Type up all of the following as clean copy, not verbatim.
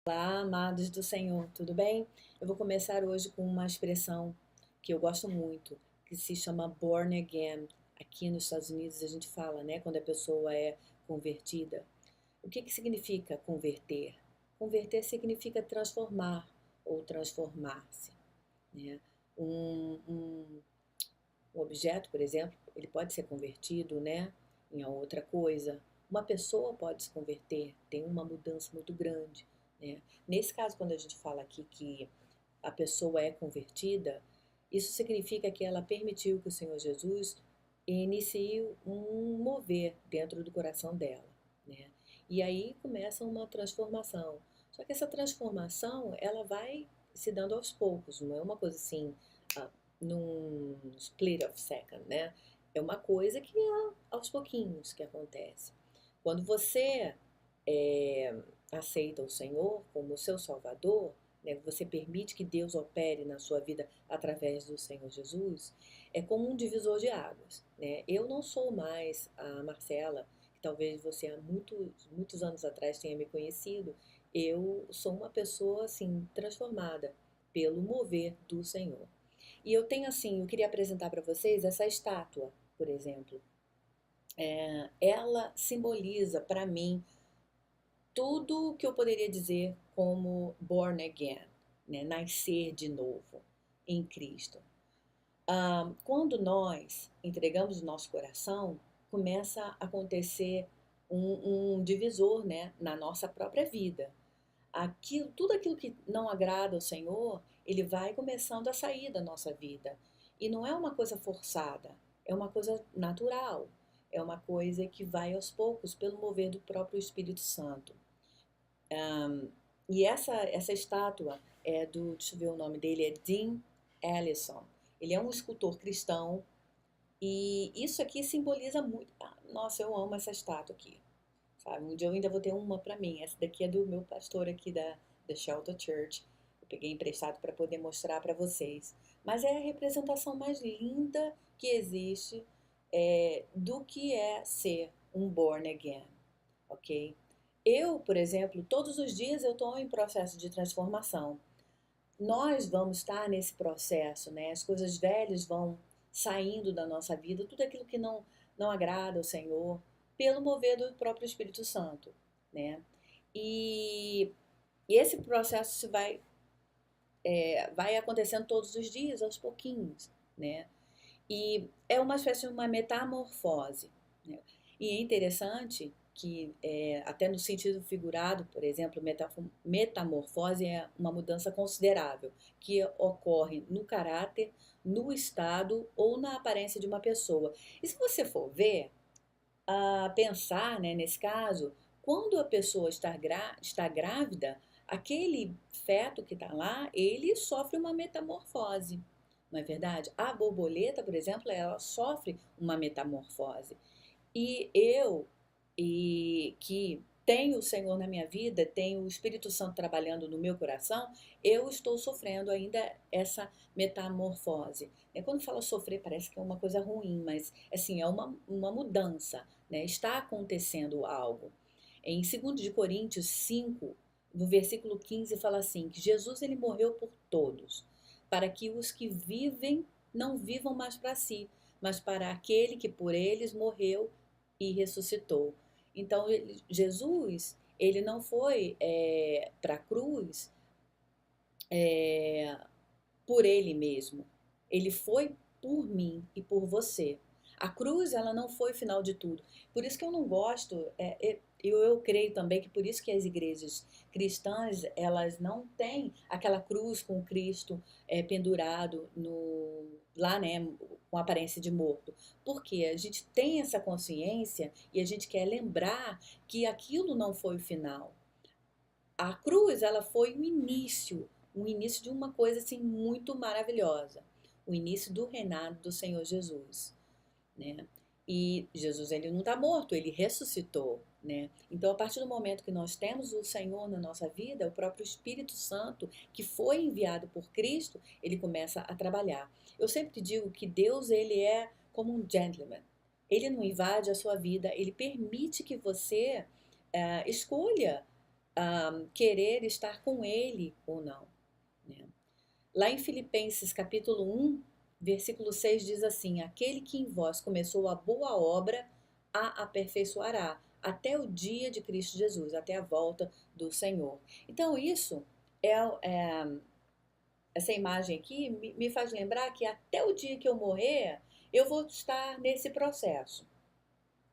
Olá, amados do Senhor, tudo bem? Eu vou começar hoje com uma expressão que eu gosto muito, que se chama born again. Aqui nos Estados Unidos a gente fala, né, quando a pessoa é convertida. O que que significa converter? Converter significa transformar ou transformar-se, né? Um, um, um objeto, por exemplo, ele pode ser convertido, né, em outra coisa. Uma pessoa pode se converter, tem uma mudança muito grande, né? Nesse caso, quando a gente fala aqui que a pessoa é convertida, isso significa que ela permitiu que o Senhor Jesus inicie um mover dentro do coração dela, né? E aí começa uma transformação. Só que essa transformação, ela vai se dando aos poucos, não é uma coisa assim, ah, num split of second, né? É uma coisa que é aos pouquinhos que acontece. Quando você aceita o Senhor como seu Salvador, né, você permite que Deus opere na sua vida através do Senhor Jesus, é como um divisor de águas, né? Eu não sou mais a Marcela, que talvez você há muitos anos atrás tenha me conhecido. Eu sou uma pessoa assim transformada pelo mover do Senhor. E eu tenho assim, eu queria apresentar para vocês essa estátua, por exemplo. Ela simboliza para mim tudo o que eu poderia dizer como born again, né? Nascer de novo em Cristo. Quando nós entregamos o nosso coração, começa a acontecer um divisor, né, na nossa própria vida. Tudo aquilo que não agrada ao Senhor, ele vai começando a sair da nossa vida. E não é uma coisa forçada, é uma coisa natural, é uma coisa que vai aos poucos pelo mover do próprio Espírito Santo. E essa estátua deixa eu ver o nome dele, é Dean Ellison. Ele é um escultor cristão e isso aqui simboliza muito. Nossa, eu amo essa estátua aqui, sabe? Um dia eu ainda vou ter uma para mim. Essa daqui é do meu pastor aqui da Shelter Church. Eu peguei emprestado para poder mostrar para vocês. Mas é a representação mais linda que existe do que é ser um born again, ok? Eu, por exemplo, todos os dias eu estou em processo de transformação. Nós vamos estar nesse processo, né? As coisas velhas vão saindo da nossa vida, tudo aquilo que não agrada ao Senhor, pelo mover do próprio Espírito Santo, né? E, e esse processo vai acontecendo todos os dias, aos pouquinhos, né? E é uma espécie de uma metamorfose, né? E é interessante que, até no sentido figurado, por exemplo, metamorfose é uma mudança considerável que ocorre no caráter, no estado ou na aparência de uma pessoa. E se você for ver, pensar, né, nesse caso, quando a pessoa está grávida, aquele feto que está lá, ele sofre uma metamorfose, não é verdade? A borboleta, por exemplo, ela sofre uma metamorfose. E eu, que tenho o Senhor na minha vida, tenho o Espírito Santo trabalhando no meu coração, eu estou sofrendo ainda essa metamorfose. Quando fala sofrer, parece que é uma coisa ruim, mas assim, é uma mudança, né? Está acontecendo algo. Em 2 de Coríntios 5, no versículo 15, fala assim, que Jesus ele morreu por todos, para que os que vivem não vivam mais para si, mas para aquele que por eles morreu e ressuscitou. Então, Jesus, ele não foi para a cruz por ele mesmo. Ele foi por mim e por você. A cruz, ela não foi o final de tudo. Por isso que eu não gosto, eu creio também que por isso que as igrejas cristãs, elas não têm aquela cruz com Cristo pendurado lá, né, com aparência de morto. Porque a gente tem essa consciência e a gente quer lembrar que aquilo não foi o final. A cruz, ela foi o início de uma coisa assim muito maravilhosa, o início do reinado do Senhor Jesus, né? E Jesus ele não está morto, ele ressuscitou, né? Então, a partir do momento que nós temos o Senhor na nossa vida, o próprio Espírito Santo, que foi enviado por Cristo, ele começa a trabalhar. Eu sempre digo que Deus ele é como um gentleman. Ele não invade a sua vida, ele permite que você escolha querer estar com Ele ou não, né? Lá em Filipenses capítulo 1, versículo 6 diz assim: aquele que em vós começou a boa obra, a aperfeiçoará, até o dia de Cristo Jesus, até a volta do Senhor. Então isso é, é essa imagem aqui me faz lembrar que até o dia que eu morrer, eu vou estar nesse processo,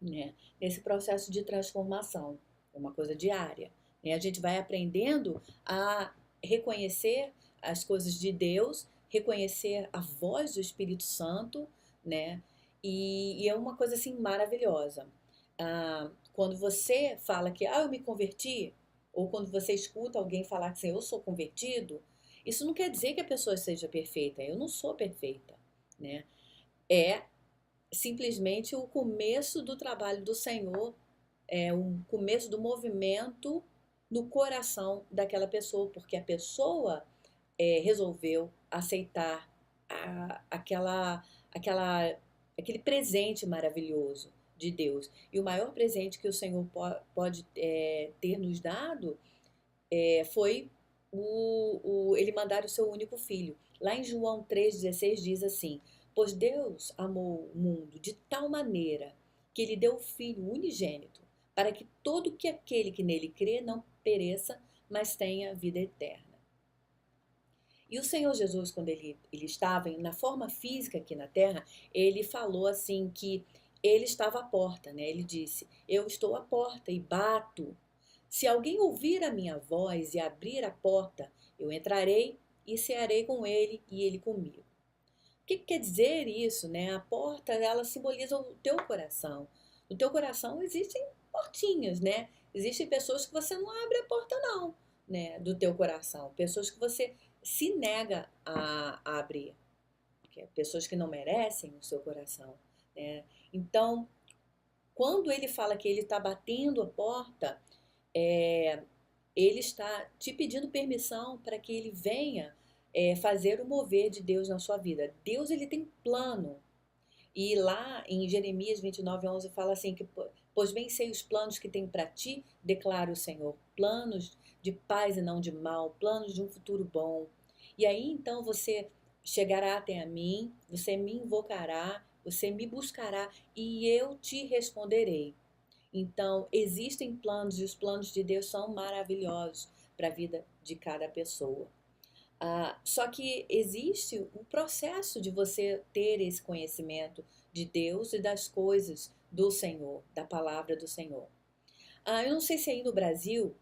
né? Nesse processo de transformação, é uma coisa diária, né? A gente vai aprendendo a reconhecer as coisas de Deus, reconhecer a voz do Espírito Santo, né? E é uma coisa assim maravilhosa. Quando você fala que eu me converti, ou quando você escuta alguém falar que assim, eu sou convertido, isso não quer dizer que a pessoa seja perfeita. Eu não sou perfeita, né? É simplesmente o começo do trabalho do Senhor, é o começo do movimento no coração daquela pessoa, porque a pessoa resolveu aceitar aquela, aquela, aquele presente maravilhoso de Deus. E o maior presente que o Senhor pode ter nos dado foi ele mandar o seu único filho. Lá em João 3,16 diz assim: pois Deus amou o mundo de tal maneira que ele deu o Filho unigênito, para que todo aquele que nele crê não pereça, mas tenha vida eterna. E o Senhor Jesus, quando ele estava na forma física aqui na terra, ele falou assim que ele estava à porta, né? Ele disse: eu estou à porta e bato. Se alguém ouvir a minha voz e abrir a porta, eu entrarei e cearei com ele e ele comigo. O que quer dizer isso, né? A porta, ela simboliza o teu coração. No teu coração existem portinhas, né? Existem pessoas que você não abre a porta não, né? Do teu coração. Pessoas que você se nega a abrir. Pessoas que não merecem o seu coração, né? Então, quando ele fala que ele está batendo a porta, é, ele está te pedindo permissão para que ele venha fazer o mover de Deus na sua vida. Deus, ele tem plano. E lá em Jeremias 29:11 fala assim que pois bem sei os planos que tenho para ti, declara o Senhor, planos de paz e não de mal, planos de um futuro bom. E aí então você chegará até a mim, você me invocará, você me buscará e eu te responderei. Então, existem planos e os planos de Deus são maravilhosos para a vida de cada pessoa. Só que existe o processo de você ter esse conhecimento de Deus e das coisas do Senhor, da palavra do Senhor. Eu não sei se aí no Brasil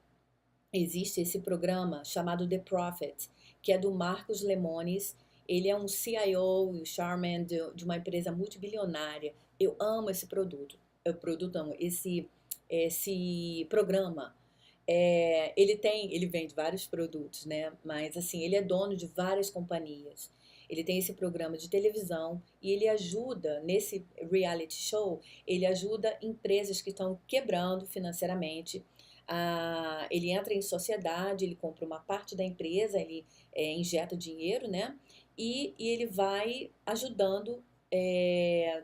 existe esse programa chamado The Prophet, que é do Marcos Lemonis. Ele é um CIO e o chairman de uma empresa multibilionária. Eu amo esse produto. Amo esse programa. Ele vende vários produtos, né? Mas assim, ele é dono de várias companhias. Ele tem esse programa de televisão e ele ajuda, nesse reality show, ele ajuda empresas que estão quebrando financeiramente. Ele entra em sociedade, ele compra uma parte da empresa, ele injeta dinheiro, né? E ele vai ajudando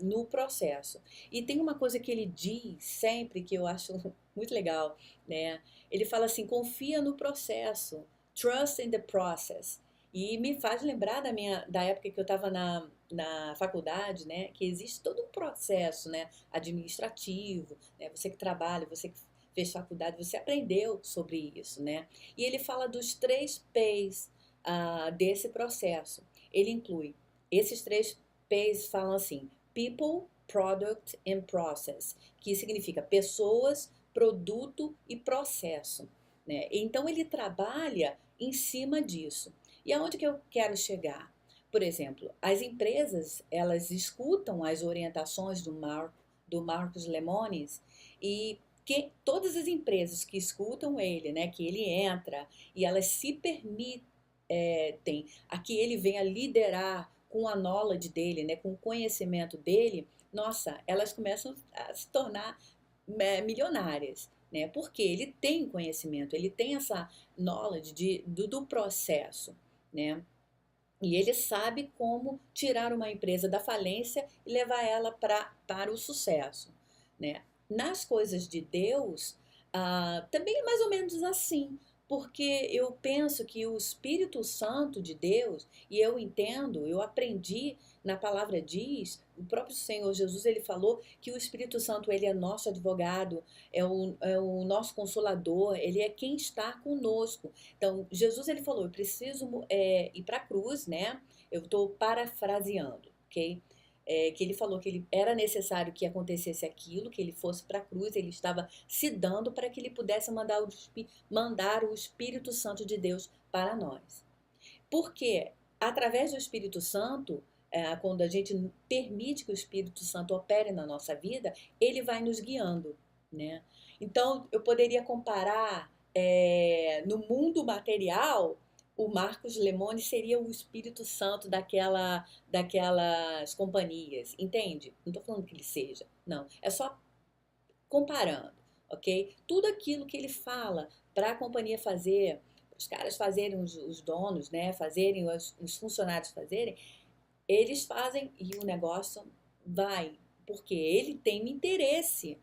no processo. E tem uma coisa que ele diz sempre que eu acho muito legal, né? Ele fala assim: confia no processo, trust in the process. E me faz lembrar da época que eu estava na faculdade, né? Que existe todo um processo, né? Administrativo, né? Você que trabalha, você que fez faculdade, você aprendeu sobre isso, né? E ele fala dos 3 P's desse processo. Ele inclui esses 3 P's, falam assim: people, product and process, que significa pessoas, produto e processo, né? Então ele trabalha em cima disso. E aonde que eu quero chegar? Por exemplo, as empresas, elas escutam as orientações do Marcos Lemonis e todas as empresas que escutam ele, né, que ele entra e elas se permitem a que ele venha liderar com a knowledge dele, né, com o conhecimento dele, nossa, elas começam a se tornar milionárias, né? Porque ele tem conhecimento, ele tem essa knowledge do processo, né? E ele sabe como tirar uma empresa da falência e levar ela para o sucesso, né? Nas coisas de Deus, Também é mais ou menos assim, porque eu penso que o Espírito Santo de Deus, e eu entendo, eu aprendi, na palavra diz, o próprio Senhor Jesus, ele falou que o Espírito Santo, ele é nosso advogado, é o nosso consolador, ele é quem está conosco. Então, Jesus, ele falou, eu preciso ir para a cruz, né? Eu estou parafraseando, ok? Que ele falou que ele era necessário que acontecesse aquilo, que ele fosse para a cruz, ele estava se dando para que ele pudesse mandar o Espírito Santo de Deus para nós. Porque através do Espírito Santo, quando a gente permite que o Espírito Santo opere na nossa vida, ele vai nos guiando, né? Então, eu poderia comparar no mundo material, o Marcos Lemoine seria o Espírito Santo daquelas companhias, entende? Não estou falando que ele seja, não. É só comparando, ok? Tudo aquilo que ele fala para a companhia fazer, os caras fazerem, os donos, né? Fazerem, os funcionários fazerem, eles fazem e o negócio vai, porque ele tem interesse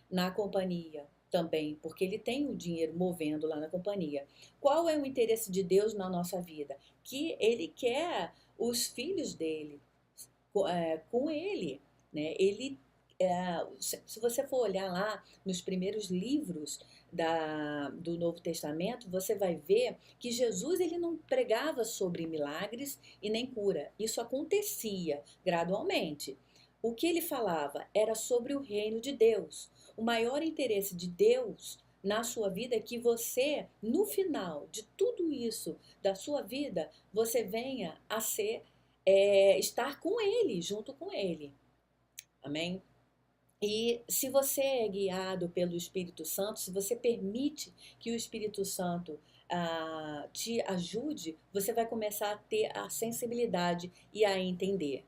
na companhia também, porque ele tem o dinheiro movendo lá na companhia. Qual é o interesse de Deus na nossa vida? Que ele quer os filhos dele com ele, né? Se você for olhar lá nos primeiros livros do Novo Testamento, você vai ver que Jesus ele não pregava sobre milagres e nem cura. Isso acontecia gradualmente. O que ele falava era sobre o reino de Deus. O maior interesse de Deus na sua vida é que você, no final de tudo isso da sua vida, você venha a estar com Ele, junto com Ele. Amém? E se você é guiado pelo Espírito Santo, se você permite que o Espírito Santo te ajude, você vai começar a ter a sensibilidade e a entender.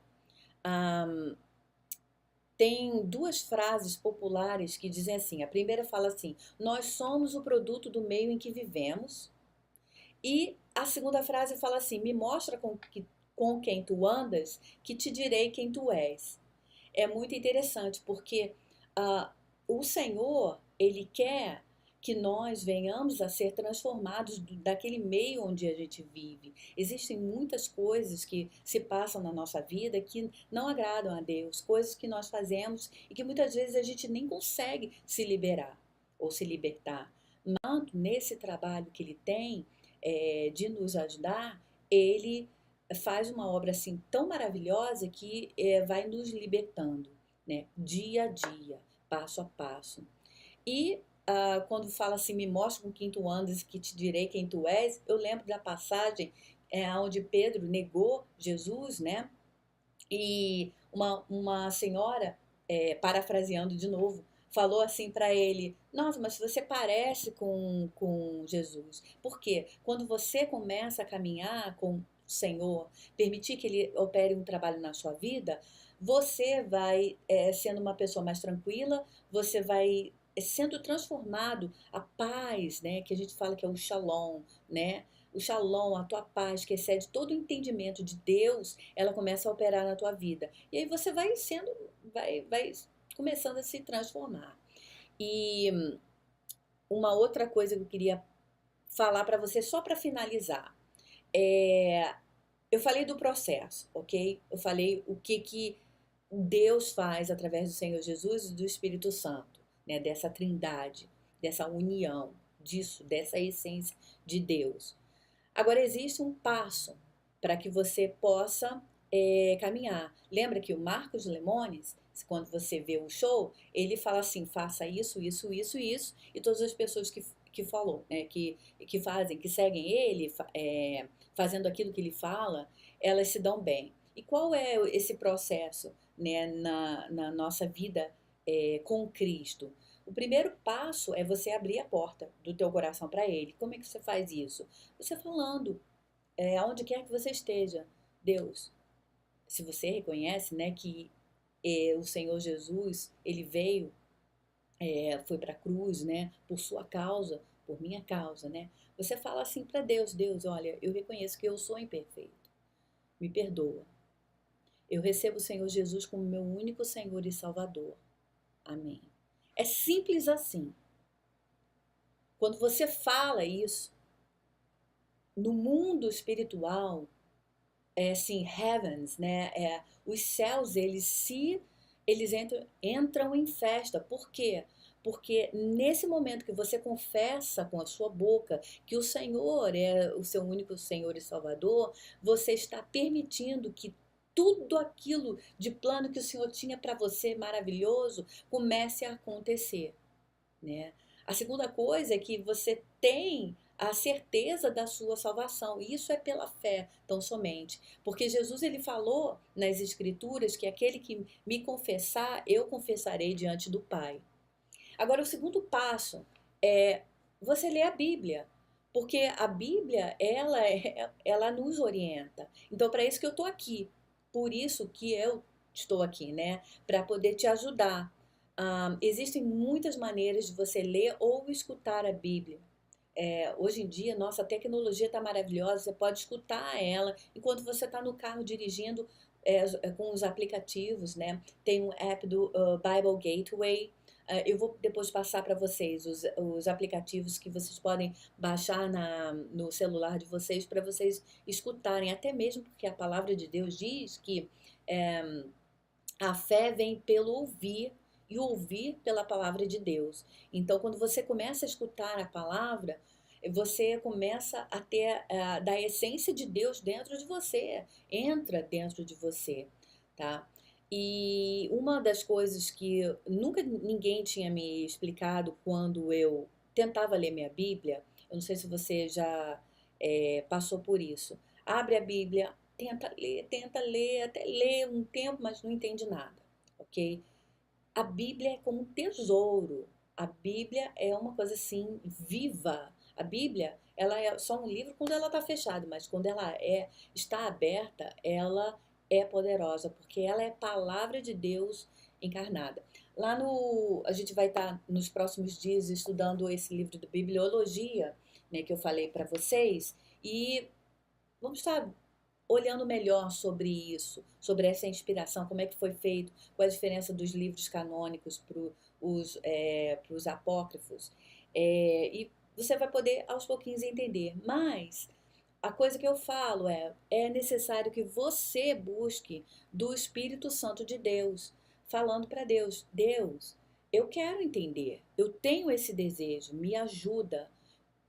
Tem duas frases populares que dizem assim. A primeira fala assim: nós somos o produto do meio em que vivemos. E a segunda frase fala assim: me mostra com quem tu andas, que te direi quem tu és. É muito interessante, porque o Senhor, Ele quer que nós venhamos a ser transformados daquele meio onde a gente vive. Existem muitas coisas que se passam na nossa vida que não agradam a Deus, coisas que nós fazemos e que muitas vezes a gente nem consegue se liberar ou se libertar. Mas nesse trabalho que Ele tem de nos ajudar, Ele faz uma obra assim tão maravilhosa que vai nos libertando, né? Dia a dia, passo a passo. E quando fala assim, me mostra com quem tu andas, que te direi quem tu és, eu lembro da passagem onde Pedro negou Jesus, né? E uma senhora, parafraseando de novo, falou assim para ele: nossa, mas você parece com Jesus. Por quê? Quando você começa a caminhar com o Senhor, permitir que Ele opere um trabalho na sua vida, você vai sendo uma pessoa mais tranquila, você vai sendo transformado, a paz, né, que a gente fala que é o shalom, né? O shalom, a tua paz, que excede todo o entendimento de Deus, ela começa a operar na tua vida. E aí você vai começando a se transformar. E uma outra coisa que eu queria falar para você, só para finalizar. Eu falei do processo, ok? Eu falei o que Deus faz através do Senhor Jesus e do Espírito Santo, né? Dessa trindade, dessa união, dessa essência de Deus. Agora, existe um passo para que você possa caminhar. Lembra que o Marcos Lemones, quando você vê o show, ele fala assim, faça isso, isso, isso, isso, e todas as pessoas que falou, né, que fazem, que seguem ele, fazendo aquilo que ele fala, elas se dão bem. E qual é esse processo, né, na nossa vida com Cristo? O primeiro passo é você abrir a porta do teu coração para Ele. Como é que você faz isso? Você falando, aonde quer que você esteja, Deus, se você reconhece, né, que o Senhor Jesus, Ele veio, foi para a cruz, né, por sua causa, por minha causa, né? Você fala assim para Deus, Deus, olha, eu reconheço que eu sou imperfeito, me perdoa. Eu recebo o Senhor Jesus como meu único Senhor e Salvador. Amém. É simples assim. Quando você fala isso, no mundo espiritual, é assim, heavens, né? Os céus, eles entram em festa. Por quê? Porque nesse momento que você confessa com a sua boca que o Senhor é o seu único Senhor e Salvador, você está permitindo que tudo aquilo de plano que o Senhor tinha para você, maravilhoso, comece a acontecer, né? A segunda coisa é que você tem a certeza da sua salvação. E isso é pela fé, tão somente. Porque Jesus ele falou nas Escrituras que aquele que me confessar, eu confessarei diante do Pai. Agora, o segundo passo é você ler a Bíblia. Porque a Bíblia, ela nos orienta. Então, para isso que eu estou aqui. Por isso que eu estou aqui, né? Para poder te ajudar. Existem muitas maneiras de você ler ou escutar a Bíblia. Hoje em dia, nossa, a tecnologia está maravilhosa, você pode escutar ela enquanto você está no carro dirigindo com os aplicativos, né? Tem um app do Bible Gateway. Eu vou depois passar para vocês os aplicativos que vocês podem baixar no celular de vocês para vocês escutarem, até mesmo porque a palavra de Deus diz que é, a fé vem pelo ouvir e ouvir pela palavra de Deus. Então, quando você começa a escutar a palavra, você começa a ter da essência de Deus dentro de você, entra dentro de você, tá? E uma das coisas que nunca ninguém tinha me explicado quando eu tentava ler minha Bíblia, eu não sei se você já passou por isso. Abre a Bíblia, tenta ler, até ler um tempo, mas não entende nada, ok? A Bíblia é como um tesouro. A Bíblia é uma coisa assim viva. A Bíblia, ela é só um livro quando ela está fechada, mas quando ela está aberta, ela é poderosa, porque ela é palavra de Deus encarnada. A gente vai estar nos próximos dias estudando esse livro de Bibliologia, né, que eu falei para vocês, e vamos estar olhando melhor sobre isso, sobre essa inspiração, como é que foi feito, qual é a diferença dos livros canônicos para os apócrifos. E você vai poder aos pouquinhos entender. Mas a coisa que eu falo é necessário que você busque do Espírito Santo de Deus, falando para Deus, Deus, eu quero entender, eu tenho esse desejo, me ajuda.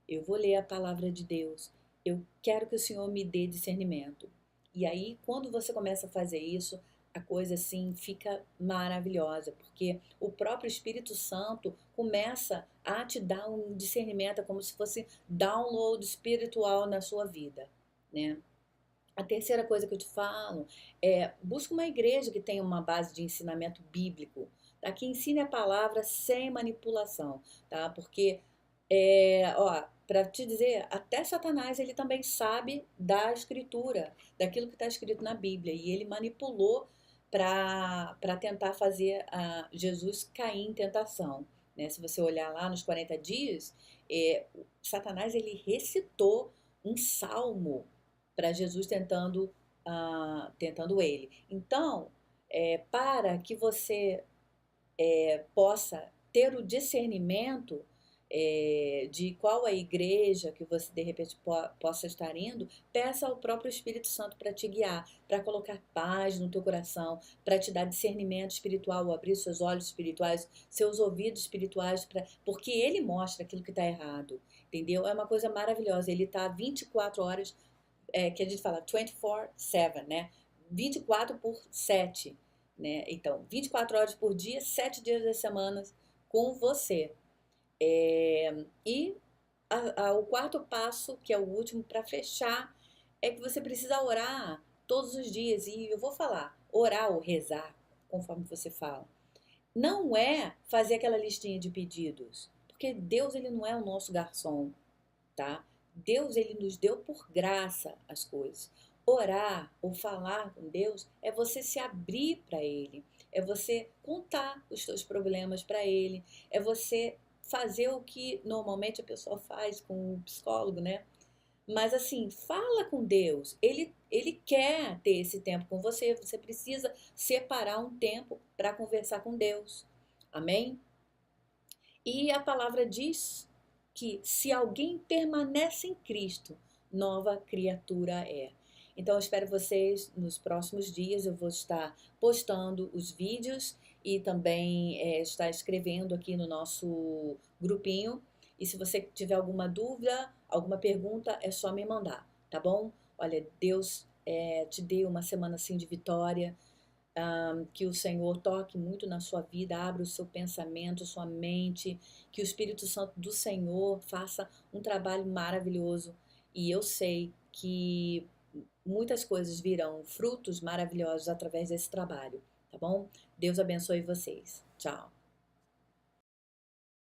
Eu vou ler a palavra de Deus. Eu quero que o Senhor me dê discernimento. E aí, quando você começa a fazer isso, a coisa assim fica maravilhosa, porque o próprio Espírito Santo começa a te dar um discernimento, é como se fosse download espiritual na sua vida, né? A terceira coisa que eu te falo busca uma igreja que tenha uma base de ensinamento bíblico, tá? Que ensine a palavra sem manipulação, tá? Porque ó, para te dizer, até Satanás ele também sabe da escritura, daquilo que está escrito na Bíblia, e ele manipulou para tentar fazer Jesus cair em tentação, né? Se você olhar lá nos 40 dias, Satanás ele recitou um salmo para Jesus tentando ele. Então, para que você possa ter o discernimento de qual a igreja que você de repente possa estar indo, peça ao próprio Espírito Santo para te guiar, para colocar paz no teu coração, para te dar discernimento espiritual, abrir seus olhos espirituais, seus ouvidos espirituais, porque ele mostra aquilo que está errado, entendeu? É uma coisa maravilhosa, ele está 24 horas, que a gente fala 24/7, né? 24 por 7, né? Então, 24 horas por dia, 7 dias da semana com você. E o quarto passo, que é o último para fechar, é que você precisa orar todos os dias. E eu vou falar, orar ou rezar, conforme você fala. Não é fazer aquela listinha de pedidos, porque Deus ele não é o nosso garçom, tá? Deus ele nos deu por graça as coisas. Orar ou falar com Deus é você se abrir para Ele, é você contar os seus problemas para Ele, é você fazer o que normalmente a pessoa faz com o psicólogo, né? Mas assim, fala com Deus. Ele quer ter esse tempo com você. Você precisa separar um tempo para conversar com Deus. Amém? E a palavra diz que se alguém permanece em Cristo, nova criatura é. Então eu espero vocês nos próximos dias. Eu vou estar postando os vídeos e também estar escrevendo aqui no nosso grupinho. E se você tiver alguma dúvida, alguma pergunta, é só me mandar, tá bom? Olha, Deus te dê uma semana assim de vitória, que o Senhor toque muito na sua vida, abra o seu pensamento, sua mente, que o Espírito Santo do Senhor faça um trabalho maravilhoso. E eu sei que muitas coisas virão, frutos maravilhosos através desse trabalho, tá bom? Deus abençoe vocês. Tchau.